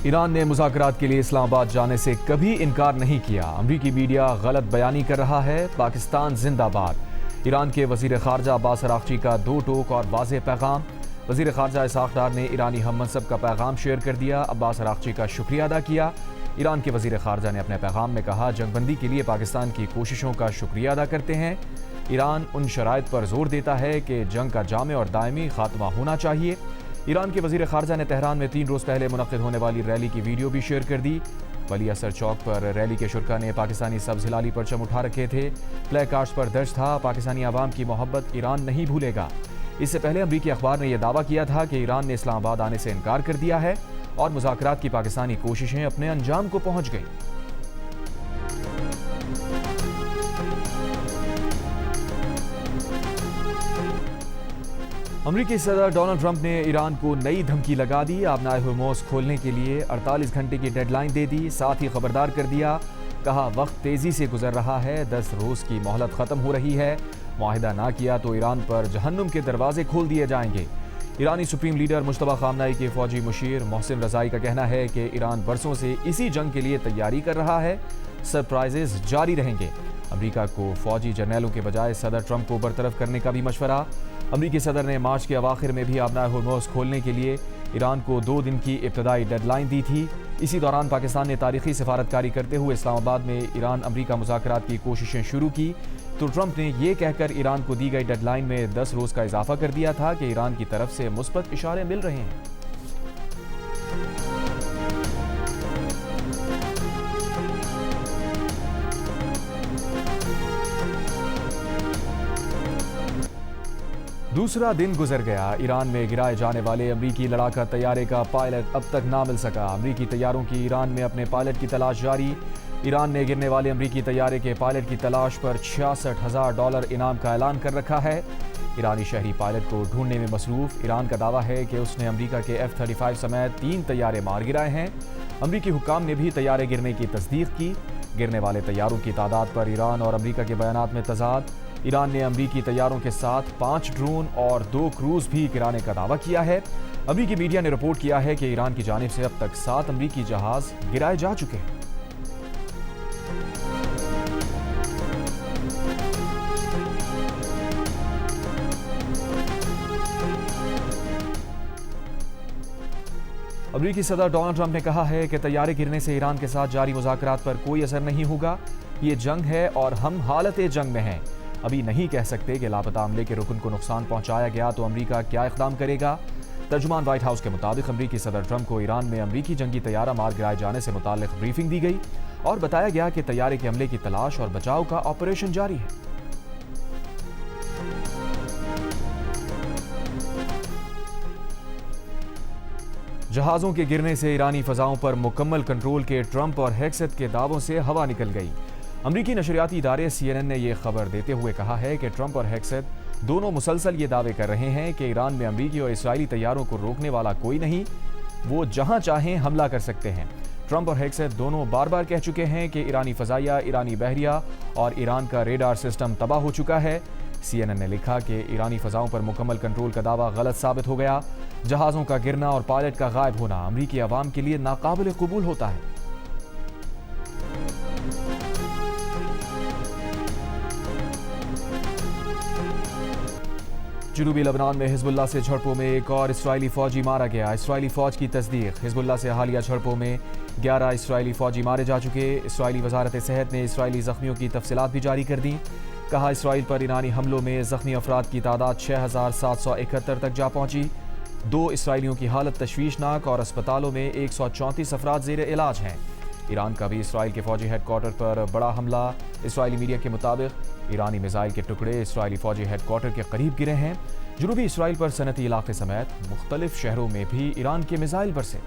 ایران نے مذاکرات کے لیے اسلام آباد جانے سے کبھی انکار نہیں کیا۔ امریکی میڈیا غلط بیانی کر رہا ہے۔ پاکستان زندہ باد۔ ایران کے وزیر خارجہ عباس اراغچی کا دو ٹوک اور واضح پیغام۔ وزیر خارجہ اسحاق ڈار نے ایرانی ہم منصب کا پیغام شیئر کر دیا۔ عباس اراغچی کا شکریہ ادا کیا۔ ایران کے وزیر خارجہ نے اپنے پیغام میں کہا، جنگ بندی کے لیے پاکستان کی کوششوں کا شکریہ ادا کرتے ہیں۔ ایران ان شرائط پر زور دیتا ہے کہ جنگ کا جامع اور دائمی خاتمہ ہونا چاہیے۔ ایران کے وزیر خارجہ نے تہران میں 3 روز پہلے منعقد ہونے والی ریلی کی ویڈیو بھی شیئر کر دی۔ ولی اثر چوک پر ریلی کے شرکاء نے پاکستانی سبز ہلالی پرچم اٹھا رکھے تھے۔ پلے کارڈز پر درج تھا، پاکستانی عوام کی محبت ایران نہیں بھولے گا۔ اس سے پہلے امریکی اخبار نے یہ دعویٰ کیا تھا کہ ایران نے اسلام آباد آنے سے انکار کر دیا ہے اور مذاکرات کی پاکستانی کوششیں اپنے انجام کو پہنچ گئیں۔ امریکی صدر ڈونلڈ ٹرمپ نے ایران کو نئی دھمکی لگا دی۔ آبنائے ہرموز کھولنے کے لیے 48 گھنٹے کی ڈیڈ لائن دے دی، ساتھ ہی خبردار کر دیا، کہا وقت تیزی سے گزر رہا ہے، 10 روز کی مہلت ختم ہو رہی ہے، معاہدہ نہ کیا تو ایران پر جہنم کے دروازے کھول دیے جائیں گے۔ ایرانی سپریم لیڈر مجتبیٰ خامنہئی کے فوجی مشیر محسن رضائی کا کہنا ہے کہ ایران برسوں سے اسی جنگ کے لیے تیاری کر رہا ہے، سرپرائزز جاری رہیں گے۔ امریکہ کو فوجی جرنیلوں کے بجائے صدر ٹرمپ کو برطرف کرنے کا بھی مشورہ۔ امریکی صدر نے مارچ کے اواخر میں بھی آبنائے ہرموز کھولنے کے لیے ایران کو 2 دن کی ابتدائی ڈیڈ لائن دی تھی۔ اسی دوران پاکستان نے تاریخی سفارتکاری کرتے ہوئے اسلام آباد میں ایران امریکہ مذاکرات کی کوششیں شروع کی، تو ٹرمپ نے یہ کہہ کر ایران کو دی گئی ڈیڈ لائن میں 10 روز کا اضافہ کر دیا تھا کہ ایران کی طرف سے مثبت اشارے مل رہے ہیں۔ دوسرا دن گزر گیا، ایران میں گرائے جانے والے امریکی لڑاکا طیارے کا پائلٹ اب تک نہ مل سکا۔ امریکی طیاروں کی ایران میں اپنے پائلٹ کی تلاش جاری۔ ایران نے گرنے والے امریکی طیارے کے پائلٹ کی تلاش پر $66,000 انعام کا اعلان کر رکھا ہے۔ ایرانی شہری پائلٹ کو ڈھونڈنے میں مصروف۔ ایران کا دعویٰ ہے کہ اس نے امریکہ کے F-35 سمیت 3 طیارے مار گرائے ہیں۔ امریکی حکام نے بھی طیارے گرنے کی تصدیق کی۔ گرنے والے طیاروں کی تعداد پر ایران اور امریکہ کے بیانات میں تضاد۔ ایران نے امریکی طیاروں کے ساتھ 5 ڈرون اور 2 کروز بھی گرانے کا دعویٰ کیا ہے۔ امریکی میڈیا نے رپورٹ کیا ہے کہ ایران کی جانب سے اب تک 7 امریکی جہاز گرائے جا چکے ہیں۔ امریکی صدر ڈونلڈ ٹرمپ نے کہا ہے کہ طیارے گرنے سے ایران کے ساتھ جاری مذاکرات پر کوئی اثر نہیں ہوگا۔ یہ جنگ ہے اور ہم حالت جنگ میں ہیں۔ ابھی نہیں کہہ سکتے کہ لاپتہ عملے کے رکن کو نقصان پہنچایا گیا تو امریکہ کیا اقدام کرے گا۔ ترجمان وائٹ ہاؤس کے مطابق امریکی صدر ٹرمپ کو ایران میں امریکی جنگی طیارہ مار گرائے جانے سے متعلق بریفنگ دی گئی اور بتایا گیا کہ طیارے کے عملے کی تلاش اور بچاؤ کا آپریشن جاری ہے۔ جہازوں کے گرنے سے ایرانی فضاؤں پر مکمل کنٹرول کے ٹرمپ اور ہیکسٹ کے دعووں سے ہوا نکل گئی۔ امریکی نشریاتی ادارے CNN نے یہ خبر دیتے ہوئے کہا ہے کہ ٹرمپ اور ہیکسٹ دونوں مسلسل یہ دعوے کر رہے ہیں کہ ایران میں امریکی اور اسرائیلی طیاروں کو روکنے والا کوئی نہیں، وہ جہاں چاہیں حملہ کر سکتے ہیں۔ ٹرمپ اور ہیکسٹ دونوں بار بار کہہ چکے ہیں کہ ایرانی فضائیہ، ایرانی بحریہ اور ایران کا ریڈار سسٹم تباہ ہو چکا ہے۔ CNN نے لکھا کہ ایرانی فضاؤں پر مکمل کنٹرول کا دعویٰ غلط ثابت ہو گیا۔ جہازوں کا گرنا اور پائلٹ کا غائب ہونا امریکی عوام کے لیے ناقابل قبول ہوتا ہے۔ جنوبی لبنان میں حزب اللہ سے جھڑپوں میں ایک اور اسرائیلی فوجی مارا گیا۔ اسرائیلی فوج کی تصدیق، حزب اللہ سے حالیہ جھڑپوں میں 11 اسرائیلی فوجی مارے جا چکے۔ اسرائیلی وزارت صحت نے اسرائیلی زخمیوں کی تفصیلات بھی جاری کر دیں۔ کہا اسرائیل پر ایرانی حملوں میں زخمی افراد کی تعداد 6,771 تک جا پہنچی۔ 2 اسرائیلیوں کی حالت تشویشناک اور اسپتالوں میں 134 افراد زیر علاج ہیں۔ ایران کا بھی اسرائیل کے فوجی ہیڈ کوارٹر پر بڑا حملہ۔ اسرائیلی میڈیا کے مطابق ایرانی میزائل کے ٹکڑے اسرائیلی فوجی ہیڈ کوارٹر کے قریب گرے ہیں۔ جنوبی اسرائیل پر صنعتی علاقے سمیت مختلف شہروں میں بھی ایران کے میزائل برسے۔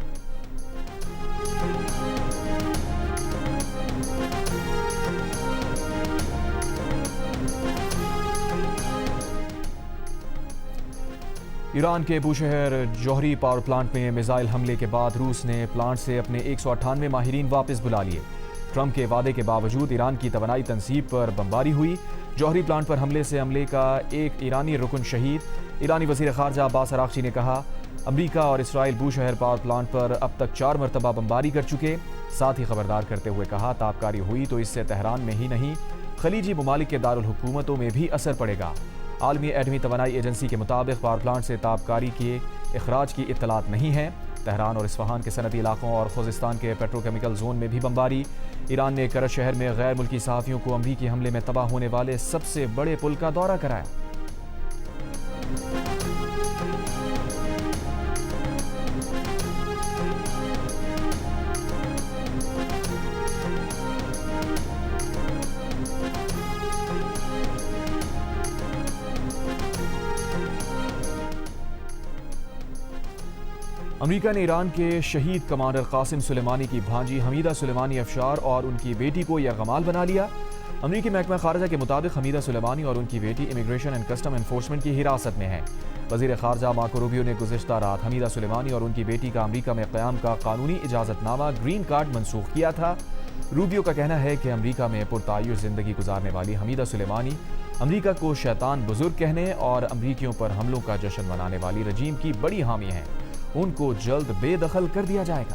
ایران کے بوشہر جوہری پاور پلانٹ میں میزائل حملے کے بعد روس نے پلانٹ سے اپنے 198 ماہرین واپس بلا لیے۔ ٹرمپ کے وعدے کے باوجود ایران کی توانائی تنصیب پر بمباری ہوئی۔ جوہری پلانٹ پر حملے سے عملے کا ایک ایرانی رکن شہید۔ ایرانی وزیر خارجہ عباس اراغچی نے کہا، امریکہ اور اسرائیل بوشہر پاور پلانٹ پر اب تک 4 مرتبہ بمباری کر چکے، ساتھ ہی خبردار کرتے ہوئے کہا تابکاری ہوئی تو اس سے تہران میں ہی نہیں خلیجی ممالک کے دارالحکومتوں میں بھی اثر پڑے گا۔ عالمی ایٹمی توانائی ایجنسی کے مطابق پاور پلانٹ سے تابکاری کے اخراج کی اطلاعات نہیں ہیں۔ تہران اور اصفہان کے صنعتی علاقوں اور خوزستان کے پیٹروکیمیکل زون میں بھی بمباری۔ ایران نے کرچ شہر میں غیر ملکی صحافیوں کو امریکی حملے میں تباہ ہونے والے سب سے بڑے پل کا دورہ کرایا۔ امریکہ نے ایران کے شہید کمانڈر قاسم سلیمانی کی بھانجی حمیدہ سلیمانی افشار اور ان کی بیٹی کو یرغمال بنا لیا۔ امریکی محکمہ خارجہ کے مطابق حمیدہ سلیمانی اور ان کی بیٹی امیگریشن اینڈ کسٹم انفورسمنٹ کی حراست میں ہیں۔ وزیر خارجہ مارکو روبیو نے گزشتہ رات حمیدہ سلیمانی اور ان کی بیٹی کا امریکہ میں قیام کا قانونی اجازت نامہ گرین کارڈ منسوخ کیا تھا۔ روبیو کا کہنا ہے کہ امریکہ میں پرتعیش زندگی گزارنے والی حمیدہ سلیمانی امریکہ کو شیطان بزرگ کہنے اور امریکیوں پر حملوں کا جشن منانے والی رجیم کی بڑی حامی ہیں۔ ان کو جلد بے دخل کر دیا جائے گا۔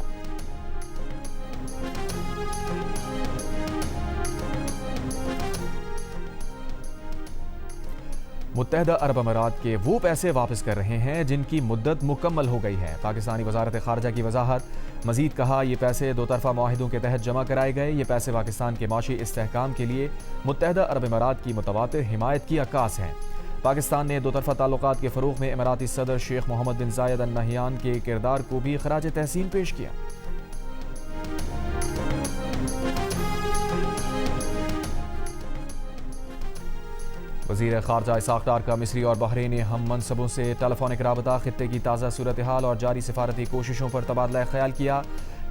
متحدہ عرب امارات کے وہ پیسے واپس کر رہے ہیں جن کی مدت مکمل ہو گئی ہے۔ پاکستانی وزارت خارجہ کی وضاحت، مزید کہا یہ پیسے دو طرفہ معاہدوں کے تحت جمع کرائے گئے۔ یہ پیسے پاکستان کے معاشی استحکام کے لیے متحدہ عرب امارات کی متواتر حمایت کی عکاس ہیں۔ پاکستان نے دو طرفہ تعلقات کے فروغ میں اماراتی صدر شیخ محمد بن زاید ال نہیان کے کردار کو بھی خراج تحسین پیش کیا۔ وزیر خارجہ اسحاق ڈار کا مصری اور بحرینی ہم منصبوں سے ٹیلی فونک رابطہ، خطے کی تازہ صورتحال اور جاری سفارتی کوششوں پر تبادلہ خیال کیا۔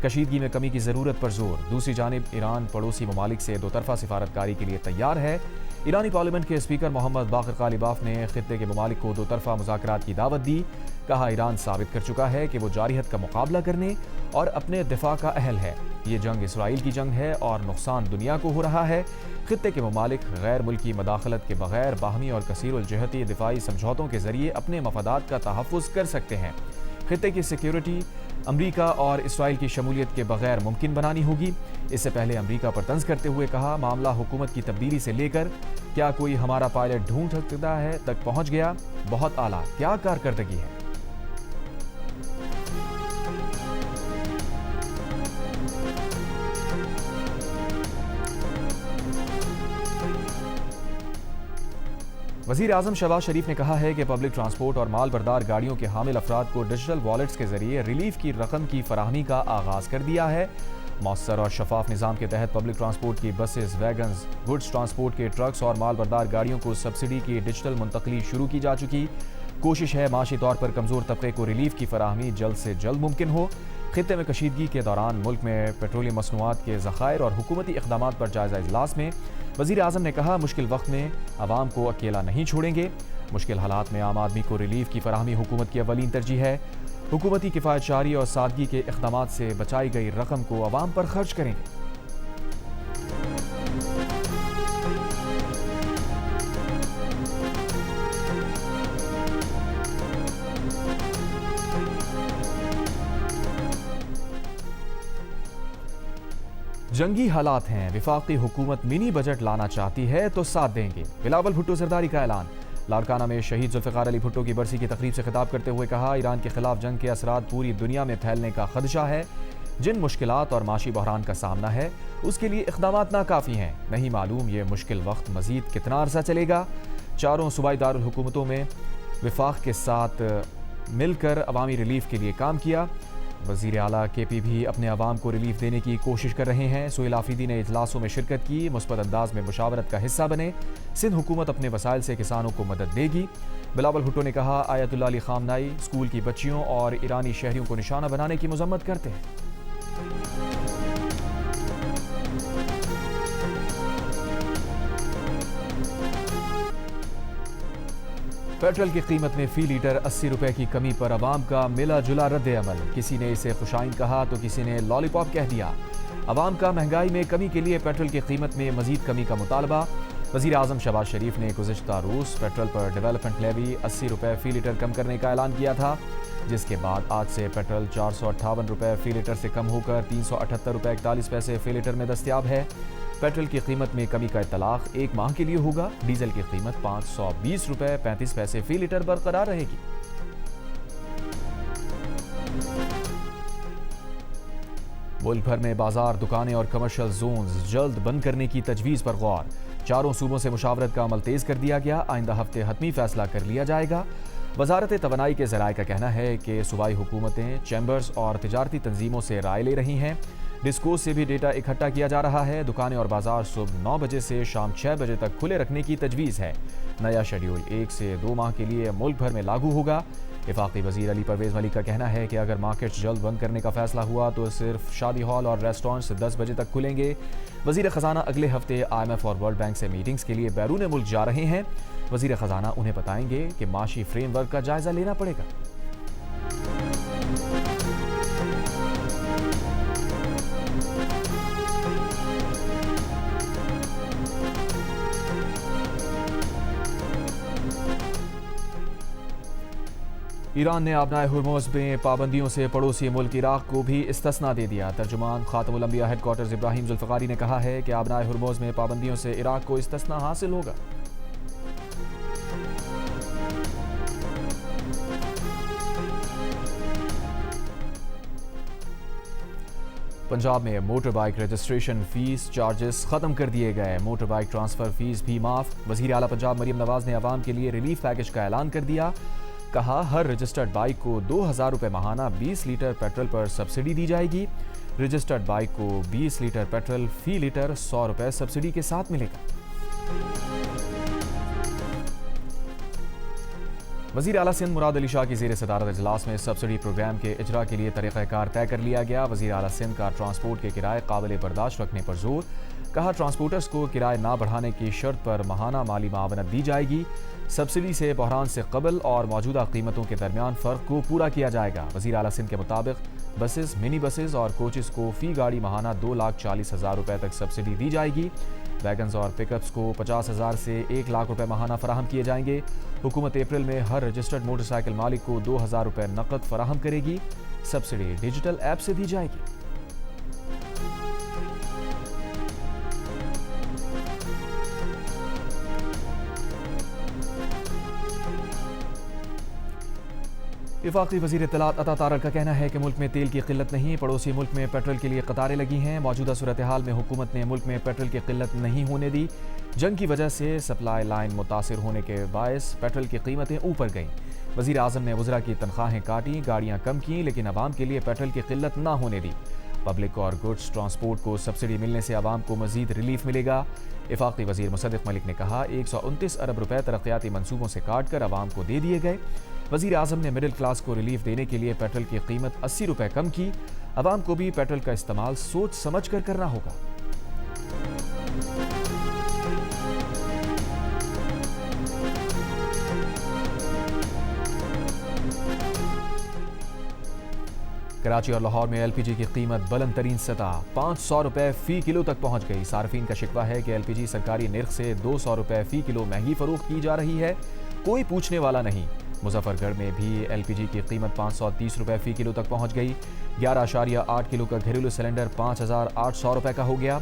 کشیدگی میں کمی کی ضرورت پر زور۔ دوسری جانب ایران پڑوسی ممالک سے دو طرفہ سفارتکاری کے لیے تیار ہے۔ ایرانی پارلیمنٹ کے اسپیکر محمد باقر غالیباف نے خطے کے ممالک کو دو طرفہ مذاکرات کی دعوت دی۔ کہا ایران ثابت کر چکا ہے کہ وہ جارحیت کا مقابلہ کرنے اور اپنے دفاع کا اہل ہے۔ یہ جنگ اسرائیل کی جنگ ہے اور نقصان دنیا کو ہو رہا ہے۔ خطے کے ممالک غیر ملکی مداخلت کے بغیر باہمی اور کثیر الجہتی دفاعی سمجھوتوں کے ذریعے اپنے مفادات کا تحفظ کر سکتے ہیں۔ خطے کی سیکیورٹی امریکہ اور اسرائیل کی شمولیت کے بغیر ممکن بنانی ہوگی۔ اس سے پہلے امریکہ پر طنز کرتے ہوئے کہا معاملہ حکومت کی تبدیلی سے لے کر کیا کوئی ہمارا پائلٹ ڈھونڈ سکتا ہے تک پہنچ گیا۔ بہت اعلیٰ، کیا کارکردگی ہے۔ وزیر اعظم شہباز شریف نے کہا ہے کہ پبلک ٹرانسپورٹ اور مال بردار گاڑیوں کے حامل افراد کو ڈیجیٹل والیٹس کے ذریعے ریلیف کی رقم کی فراہمی کا آغاز کر دیا ہے۔ مؤثر اور شفاف نظام کے تحت پبلک ٹرانسپورٹ کی بسز، ویگنز، گڈز ٹرانسپورٹ کے ٹرکس اور مال بردار گاڑیوں کو سبسڈی کی ڈیجیٹل منتقلی شروع کی جا چکی۔ کوشش ہے معاشی طور پر کمزور طبقے کو ریلیف کی فراہمی جلد سے جلد ممکن ہو۔ خطے میں کشیدگی کے دوران ملک میں پیٹرولیم مصنوعات کے ذخائر اور حکومتی اقدامات پر جائزہ اجلاس میں وزیر اعظم نے کہا مشکل وقت میں عوام کو اکیلا نہیں چھوڑیں گے۔ مشکل حالات میں عام آدمی کو ریلیف کی فراہمی حکومت کی اولین ترجیح ہے۔ حکومتی کفایت شعاری اور سادگی کے اقدامات سے بچائی گئی رقم کو عوام پر خرچ کریں گے۔ جنگی حالات ہیں، وفاقی حکومت منی بجٹ لانا چاہتی ہے تو ساتھ دیں گے، بلاول بھٹو زرداری کا اعلان۔ لاڑکانہ میں شہید ذوالفقار علی بھٹو کی برسی کی تقریب سے خطاب کرتے ہوئے کہا ایران کے خلاف جنگ کے اثرات پوری دنیا میں پھیلنے کا خدشہ ہے۔ جن مشکلات اور معاشی بحران کا سامنا ہے اس کے لیے اقدامات ناکافی ہیں، نہیں معلوم یہ مشکل وقت مزید کتنا عرصہ چلے گا۔ چاروں صوبائی دارالحکومتوں میں وفاق کے ساتھ مل کر عوامی ریلیف کے لیے کام کیا۔ وزیر اعلیٰ کے پی بھی اپنے عوام کو ریلیف دینے کی کوشش کر رہے ہیں۔ سہیل آفریدی نے اجلاسوں میں شرکت کی، مثبت انداز میں مشاورت کا حصہ بنے۔ سندھ حکومت اپنے وسائل سے کسانوں کو مدد دے گی۔ بلاول بھٹو نے کہا آیت اللہ علی خامنائی اسکول کی بچیوں اور ایرانی شہریوں کو نشانہ بنانے کی مذمت کرتے ہیں۔ پیٹرول کی قیمت میں فی لیٹر 80 روپے کی کمی پر عوام کا ملا جلا رد عمل، کسی نے اسے خوشائند کہا تو کسی نے لالی پاپ کہہ دیا۔ عوام کا مہنگائی میں کمی کے لیے پیٹرول کی قیمت میں مزید کمی کا مطالبہ۔ وزیر اعظم شہباز شریف نے گزشتہ روز پیٹرول پر ڈیولپمنٹ لیوی 80 روپے فی لیٹر کم کرنے کا اعلان کیا تھا۔ جس کے بعد آج سے پیٹرول 458 روپے فی لیٹر سے کم ہو کر 378 روپے 41 پیسے فی لیٹر میں دستیاب ہے۔ پیٹرول کی قیمت میں کمی کا اطلاق 1 ماہ کے لیے ہوگا۔ ڈیزل کی قیمت 520 روپے 35 پیسے فی لیٹر برقرار رہے گی۔ ملک بھر میں بازار، دکانیں اور کمرشل زونز جلد بند کرنے کی تجویز پر غور۔ چاروں صوبوں سے مشاورت کا عمل تیز کر دیا گیا۔ آئندہ ہفتے حتمی فیصلہ کر لیا جائے گا۔ وزارت توانائی کے ذرائع کا کہنا ہے کہ صوبائی حکومتیں چیمبرز اور تجارتی تنظیموں سے رائے لے رہی ہیں۔ ڈسکوز سے بھی ڈیٹا اکٹھا کیا جا رہا ہے۔ دکانیں اور بازار صبح 9 بجے سے شام 6 بجے تک کھلے رکھنے کی تجویز ہے۔ نیا شیڈول 1 سے 2 ماہ کے لیے ملک بھر میں لاگو ہوگا۔ وفاقی وزیر علی پرویز ملک کا کہنا ہے کہ اگر مارکیٹس جلد بند کرنے کا فیصلہ ہوا تو صرف شادی ہال اور ریسٹورنٹس 10 بجے تک کھلیں گے۔ وزیر خزانہ اگلے ہفتے IMF اور ورلڈ بینک سے میٹنگز کے لیے بیرون ملک جا رہے ہیں۔ وزیر خزانہ انہیں بتائیں گے کہ معاشی فریم ورک کا جائزہ لینا پڑے گا۔ ایران نے آبنائے ہرموز میں پابندیوں سے پڑوسی ملک عراق کو بھی استثناء دے دیا۔ ترجمان خاتم الانبیاء ہیڈ کوارٹرز ابراہیم ذوالفقاری نے کہا ہے کہ آبنائے ہرموز میں پابندیوں سے عراق کو استثناء حاصل ہوگا۔ پنجاب میں motorbike registration fee charges ختم کر دیے گئے۔ موٹر بائک ٹرانسفر فیس بھی معاف۔ وزیر اعلیٰ پنجاب مریم نواز نے عوام کے لیے ریلیف پیکج کا اعلان کر دیا۔ کہا ہر رجسٹرڈ بائک کو 2000 روپے ماہانہ 20 لیٹر پیٹرول پر سبسڈی دی جائے گی۔ رجسٹرڈ بائک کو 20 لیٹر پیٹرول فی لیٹر 100 روپے سبسڈی کے ساتھ ملے گا۔ وزیر اعلیٰ سندھ مراد علی شاہ کی زیر صدارت اجلاس میں سبسڈی پروگرام کے اجرا کے لیے طریقہ کار طے کر لیا گیا۔ وزیر اعلیٰ سندھ کا ٹرانسپورٹ کے کرائے قابل برداشت رکھنے پر زور۔ کہا ٹرانسپورٹرز کو کرائے نہ بڑھانے کی شرط پر ماہانہ مالی معاونت دی جائے گی۔ سبسڈی سے بحران سے قبل اور موجودہ قیمتوں کے درمیان فرق کو پورا کیا جائے گا۔ وزیر اعلیٰ سندھ کے مطابق بسز، منی بسز اور کوچز کو فی گاڑی ماہانہ 2,40,000 روپے تک سبسڈی دی جائے گی۔ ویگنز اور پک اپس کو 50,000 سے 1,00,000 روپے ماہانہ فراہم کیے جائیں گے۔ حکومت اپریل میں ہر رجسٹرڈ موٹر سائیکل مالک کو 2,000 روپے نقد فراہم کرے گی۔ سبسڈی ڈیجیٹل ایپ سے دی جائے گی۔ وفاقی وزیر اطلاعات عطا طارق کا کہنا ہے کہ ملک میں تیل کی قلت نہیں، پڑوسی ملک میں پیٹرول کے لیے قطاریں لگی ہیں۔ موجودہ صورتحال میں حکومت نے ملک میں پیٹرول کی قلت نہیں ہونے دی۔ جنگ کی وجہ سے سپلائی لائن متاثر ہونے کے باعث پیٹرول کی قیمتیں اوپر گئیں۔ وزیر اعظم نے وزراء کی تنخواہیں کاٹیں، گاڑیاں کم کیں، لیکن عوام کے لیے پیٹرول کی قلت نہ ہونے دی۔ پبلک اور گڈز ٹرانسپورٹ کو سبسڈی ملنے سے عوام کو مزید ریلیف ملے گا۔ وفاقی وزیر مصدق ملک نے کہا 129 ارب روپے ترقیاتی منصوبوں سے کاٹ کر عوام کو دے دیے گئے۔ وزیر اعظم نے مڈل کلاس کو ریلیف دینے کے لیے پیٹرول کی قیمت 80 روپے کم کی۔ عوام کو بھی پیٹرول کا استعمال سوچ سمجھ کر کرنا ہوگا۔ کراچی اور لاہور میں LPG کی قیمت بلند ترین سطح 500 روپے فی کلو تک پہنچ گئی۔ صارفین کا شکوہ ہے کہ LPG سرکاری نرخ سے 200 روپے فی کلو مہنگی فروخت کی جا رہی ہے، کوئی پوچھنے والا نہیں۔ مظفر گڑھ میں بھی LPG کی قیمت 530 روپے فی کلو تک پہنچ گئی۔ 11.8 کلو کا گھریلو سلنڈر 5,800 روپے کا ہو گیا۔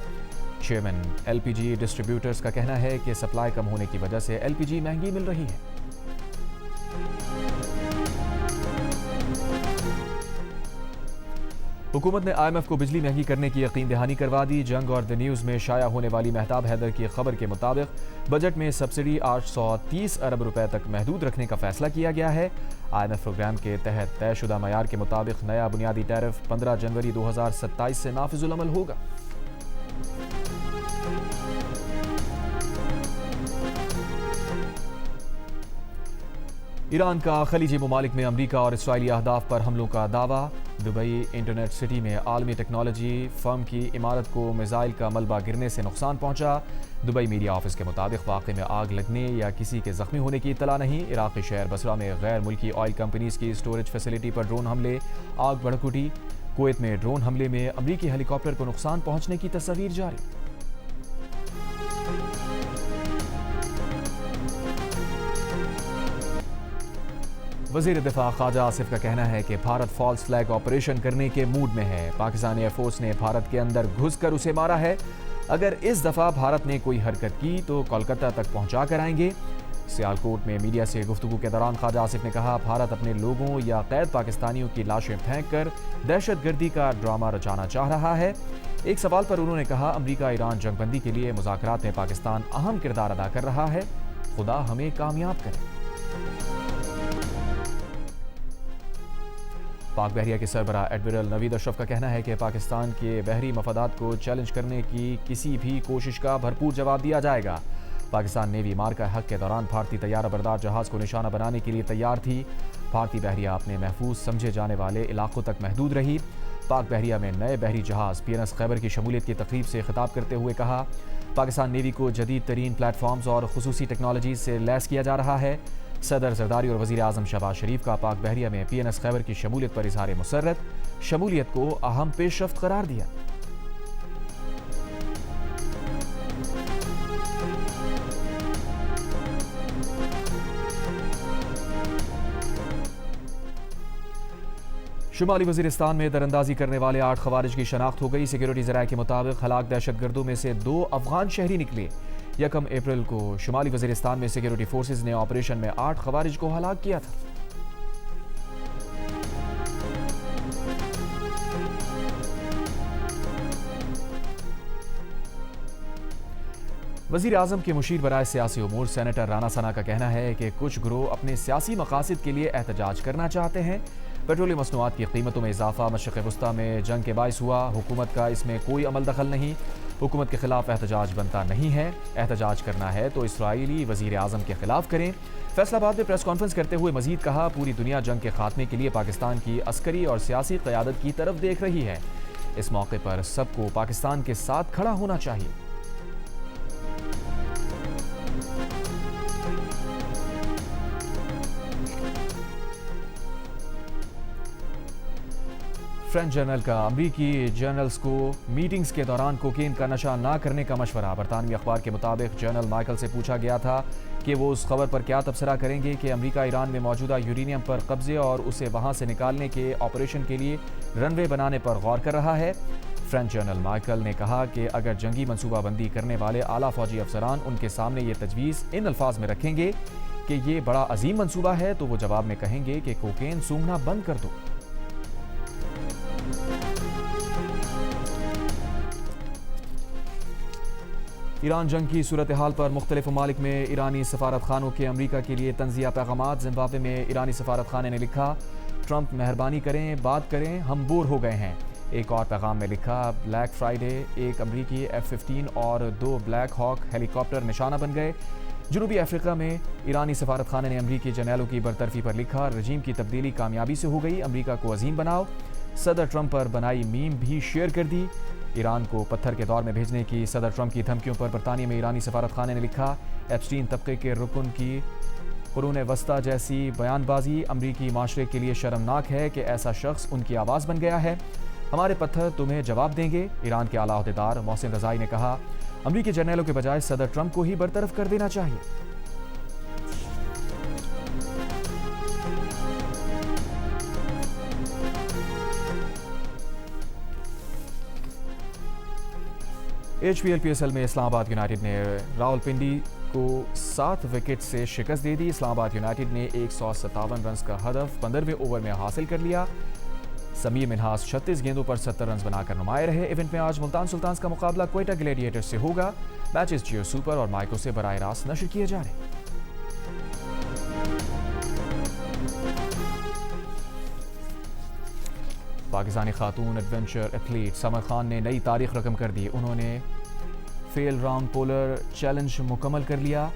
چیئرمین LPG ڈسٹریبیوٹرز کا کہنا ہے کہ سپلائی کم ہونے کی وجہ سے LPG مہنگی مل رہی ہے۔ حکومت نے IMF کو بجلی مہنگی کرنے کی یقین دہانی کروا دی۔ جنگ اور دی نیوز میں شائع ہونے والی مہتاب حیدر کی خبر کے مطابق بجٹ میں سبسڈی 830 ارب روپے تک محدود رکھنے کا فیصلہ کیا گیا ہے۔ IMF پروگرام کے تحت طے شدہ معیار کے مطابق نیا بنیادی ٹیرف 15 جنوری 2027 سے نافذ العمل ہوگا۔ ایران کا خلیجی ممالک میں امریکہ اور اسرائیلی اہداف پر حملوں کا دعویٰ۔ دبئی انٹرنیٹ سٹی میں عالمی ٹیکنالوجی فرم کی عمارت کو میزائل کا ملبہ گرنے سے نقصان پہنچا۔ دبئی میڈیا آفس کے مطابق واقعے میں آگ لگنے یا کسی کے زخمی ہونے کی اطلاع نہیں۔ عراقی شہر بصرہ میں غیر ملکی آئل کمپنیز کی اسٹوریج فیسلٹی پر ڈرون حملے، آگ بھڑک اٹھی۔ کویت میں ڈرون حملے میں امریکی ہیلی کاپٹر کو نقصان پہنچنے کی تصاویر جاری۔ وزیر دفاع خواجہ آصف کا کہنا ہے کہ بھارت فالس فلیگ آپریشن کرنے کے موڈ میں ہے۔ پاکستانی ایئر فورس نے بھارت کے اندر گھس کر اسے مارا ہے۔ اگر اس دفعہ بھارت نے کوئی حرکت کی تو کولکتہ تک پہنچا کر آئیں گے۔ سیالکوٹ میں میڈیا سے گفتگو کے دوران خواجہ آصف نے کہا، بھارت اپنے لوگوں یا قید پاکستانیوں کی لاشیں پھینک کر دہشت گردی کا ڈرامہ رچانا چاہ رہا ہے۔ ایک سوال پر انہوں نے کہا، امریکہ ایران جنگ بندی کے لیے مذاکرات میں پاکستان اہم کردار ادا کر رہا ہے، خدا ہمیں کامیاب کرے۔ پاک بحریہ کے سربراہ ایڈمرل نوید اشرف کا کہنا ہے کہ پاکستان کے بحری مفادات کو چیلنج کرنے کی کسی بھی کوشش کا بھرپور جواب دیا جائے گا۔ پاکستان نیوی مارکا حق کے دوران بھارتی طیارہ بردار جہاز کو نشانہ بنانے کے لیے تیار تھی۔ بھارتی بحریہ اپنے محفوظ سمجھے جانے والے علاقوں تک محدود رہی۔ پاک بحریہ میں نئے بحری جہاز PNS خیبر کی شمولیت کی تقریب سے خطاب کرتے ہوئے کہا، پاکستان نیوی کو جدید ترین پلیٹ فارمز اور خصوصی ٹیکنالوجیز سے لیس کیا جا رہا ہے۔ صدر زرداری اور وزیر اعظم شہباز شریف کا پاک بحریہ میں PNS خیبر کی شمولیت پر اظہار مسرت، شمولیت کو اہم پیش رفت قرار دیا۔ شمالی وزیرستان میں دراندازی کرنے والے 8 خوارج کی شناخت ہو گئی۔ سیکیورٹی ذرائع کے مطابق ہلاک دہشت گردوں میں سے 2 افغان شہری نکلے۔ 1 اپریل کو شمالی وزیرستان میں سیکیورٹی فورسز نے آپریشن میں 8 خوارج کو ہلاک کیا تھا۔ وزیر اعظم کے مشیر برائے سیاسی امور سینیٹر رانا ثنا کا کہنا ہے کہ کچھ گروہ اپنے سیاسی مقاصد کے لیے احتجاج کرنا چاہتے ہیں۔ پیٹرولیم مصنوعات کی قیمتوں میں اضافہ مشرق وسطیٰ میں جنگ کے باعث ہوا، حکومت کا اس میں کوئی عمل دخل نہیں۔ حکومت کے خلاف احتجاج بنتا نہیں ہے، احتجاج کرنا ہے تو اسرائیلی وزیر اعظم کے خلاف کریں۔ فیصل آباد میں پریس کانفرنس کرتے ہوئے مزید کہا، پوری دنیا جنگ کے خاتمے کے لیے پاکستان کی عسکری اور سیاسی قیادت کی طرف دیکھ رہی ہے۔ اس موقع پر سب کو پاکستان کے ساتھ کھڑا ہونا چاہیے۔ فرنچ جنرل کا امریکی جنرلز کو میٹنگز کے دوران کوکین کا نشہ نہ کرنے کا مشورہ۔ برطانوی اخبار کے مطابق جنرل مائیکل سے پوچھا گیا تھا کہ وہ اس خبر پر کیا تبصرہ کریں گے کہ امریکہ ایران میں موجودہ یورینیم پر قبضے اور اسے وہاں سے نکالنے کے آپریشن کے لیے رن وے بنانے پر غور کر رہا ہے۔ فرنچ جنرل مائیکل نے کہا کہ اگر جنگی منصوبہ بندی کرنے والے اعلیٰ فوجی افسران ان کے سامنے یہ تجویز ان الفاظ میں رکھیں گے کہ یہ بڑا عظیم منصوبہ ہے تو وہ جواب میں کہیں گے کہ کوکین سونگھنا بند کر دو۔ ایران جنگ کی صورتحال پر مختلف ممالک میں ایرانی سفارت خانوں کے امریکہ کے لیے تنزیہ پیغامات۔ زمبابوے میں ایرانی سفارت خانے نے لکھا، ٹرمپ مہربانی کریں، بات کریں، ہم بور ہو گئے ہیں۔ ایک اور پیغام میں لکھا، بلیک فرائیڈے، 1 امریکی F-15 اور 2 بلیک ہاک ہیلی کاپٹر نشانہ بن گئے۔ جنوبی افریقہ میں ایرانی سفارت خانے نے امریکی جرنیلوں کی برطرفی پر لکھا، رجیم کی تبدیلی کامیابی سے ہو گئی، امریکہ کو عظیم بناؤ۔ صدر ٹرمپ پر بنائی میم بھی شیئر کر دی۔ ایران کو پتھر کے دور میں بھیجنے کی صدر ٹرمپ کی دھمکیوں پر برطانیہ میں ایرانی سفارت خانے نے لکھا، ایپسٹین طبقے کے رکن کی قرون وسطیٰ جیسی بیان بازی امریکی معاشرے کے لیے شرمناک ہے کہ ایسا شخص ان کی آواز بن گیا ہے، ہمارے پتھر تمہیں جواب دیں گے۔ ایران کے اعلیٰ عہدیدار محسن رضائی نے کہا، امریکی جرنیلوں کے بجائے صدر ٹرمپ کو ہی برطرف کر دینا چاہیے۔ HPL میں اسلام آباد یونائیٹڈ نے راولپنڈی کو 7 وکٹ سے شکست دے دی۔ اسلام آباد یونائیٹڈ نے 157 رنز کا ہدف 15ویں اوور میں حاصل کر لیا۔ سمیر منہاس 36 گیندوں پر 70 رنز بنا کر نمایاں رہے۔ ایونٹ میں آج ملتان سلطانز کا مقابلہ کوئٹہ گلیڈیٹرز سے ہوگا۔ میچز جیو سپر اور مائیکرو سے براہ راست نشر کیے جا رہے ہیں۔ پاکستانی خاتون ایڈونچر ایتھلیٹ سمر خان نے نئی تاریخ رقم کر دی۔ انہوں نے فیل راؤنڈ پولر چیلنج مکمل کر لیا۔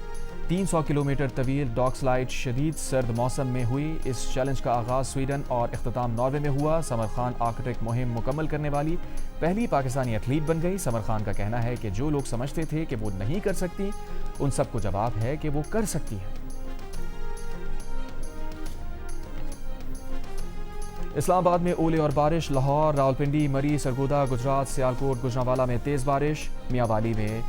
300 کلومیٹر طویل ڈاگ سلائیڈ شدید سرد موسم میں ہوئی۔ اس چیلنج کا آغاز سویڈن اور اختتام ناروے میں ہوا۔ سمر خان آرکٹک مہم مکمل کرنے والی پہلی پاکستانی ایتھلیٹ بن گئی۔ سمر خان کا کہنا ہے کہ جو لوگ سمجھتے تھے کہ وہ نہیں کر سکتی، ان سب کو جواب ہے کہ وہ کر سکتی ہے۔ اسلام آباد میں اولے اور بارش، لاہور، راولپنڈی، مری، سرگودا، گجرات، سیالکوٹ، گوجرانوالہ میں تیز بارش، میاں والی میں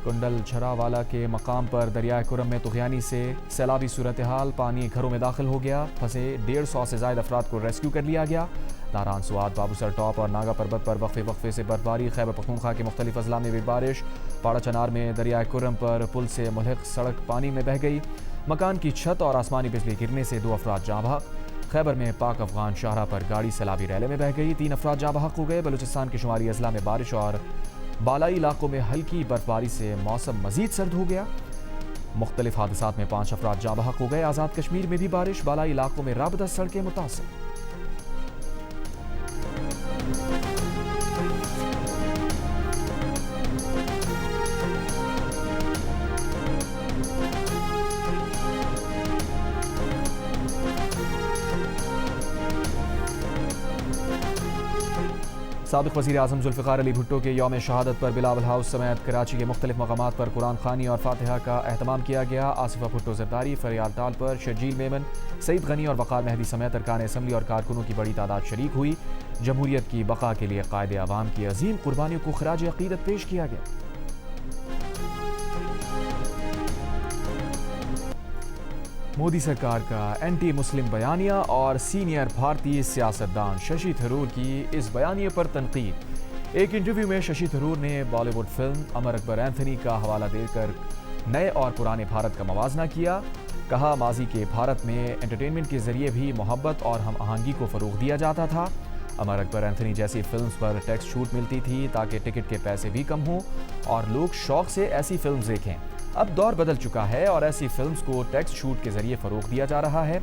کنڈل چھراوالا کے مقام پر دریائے کرم میں طغیانی سے سیلابی صورتحال، پانی گھروں میں داخل ہو گیا، پھنسے 150 سے زائد افراد کو ریسکیو کر لیا گیا۔ ناران سوات، بابو سر ٹاپ اور ناگا پربت پر وقفے سے برفباری، خیبر پختونخوا کے مختلف اضلاع میں بھی بارش، پاڑا چنار میں دریائے کرم پر پل سے ملحق سڑک پانی میں بہہ گئی، مکان کی چھت اور آسمانی بجلی گرنے سے 2 افراد جاں بحق۔ خیبر میں پاک افغان شاہراہ پر گاڑی سیلابی ریلے میں بہہ گئی، 3 افراد جاں بحق ہو گئے۔ بلوچستان کے شمالی اضلاع میں بارش اور بالائی علاقوں میں ہلکی برفباری سے موسم مزید سرد ہو گیا، مختلف حادثات میں 5 افراد جاں بحق ہو گئے۔ آزاد کشمیر میں بھی بارش، بالائی علاقوں میں رابطہ سڑکیں متاثر۔ سابق وزیر اعظم ذوالفقار علی بھٹو کے یوم شہادت پر بلاول ہاؤس سمیت کراچی کے مختلف مقامات پر قرآن خوانی اور فاتحہ کا اہتمام کیا گیا۔ آصفہ بھٹو زرداری، فریال ٹال پر شرجیل میمن، سعید غنی اور وقار مہدی سمیت ارکان اسمبلی اور کارکنوں کی بڑی تعداد شریک ہوئی۔ جمہوریت کی بقا کے لیے قائد عوام کی عظیم قربانیوں کو خراج عقیدت پیش کیا گیا۔ مودی سرکار کا اینٹی مسلم بیانیہ اور سینئر بھارتی سیاستدان ششی تھرور کی اس بیانیے پر تنقید۔ ایک انٹرویو میں ششی تھرور نے Bollywood film Amar Akbar Anthony کا حوالہ دے کر نئے اور پرانے بھارت کا موازنہ کیا۔ کہا ماضی کے بھارت میں انٹرٹینمنٹ کے ذریعے بھی محبت اور ہم آہنگی کو فروغ دیا جاتا تھا۔ امر اکبر اینتھنی جیسی فلمز پر ٹیکس چھوٹ ملتی تھی تاکہ ٹکٹ کے پیسے بھی کم ہوں اور لوگ شوق سے ایسی فلمز دیکھیں۔ اب دور بدل چکا ہے اور ایسی فلمز کو ٹیکس چھوٹ کے ذریعے فروغ دیا جا رہا ہے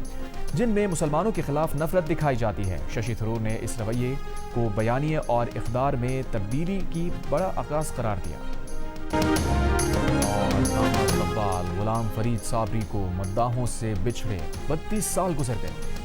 جن میں مسلمانوں کے خلاف نفرت دکھائی جاتی ہے۔ ششی تھرور نے اس رویے کو بیانیے اور اقدار میں تبدیلی کی بڑا آغاز قرار دیا۔ اور نامور اقبال غلام فرید صابری کو مداحوں سے بچھڑے 32 سال گزر گئے۔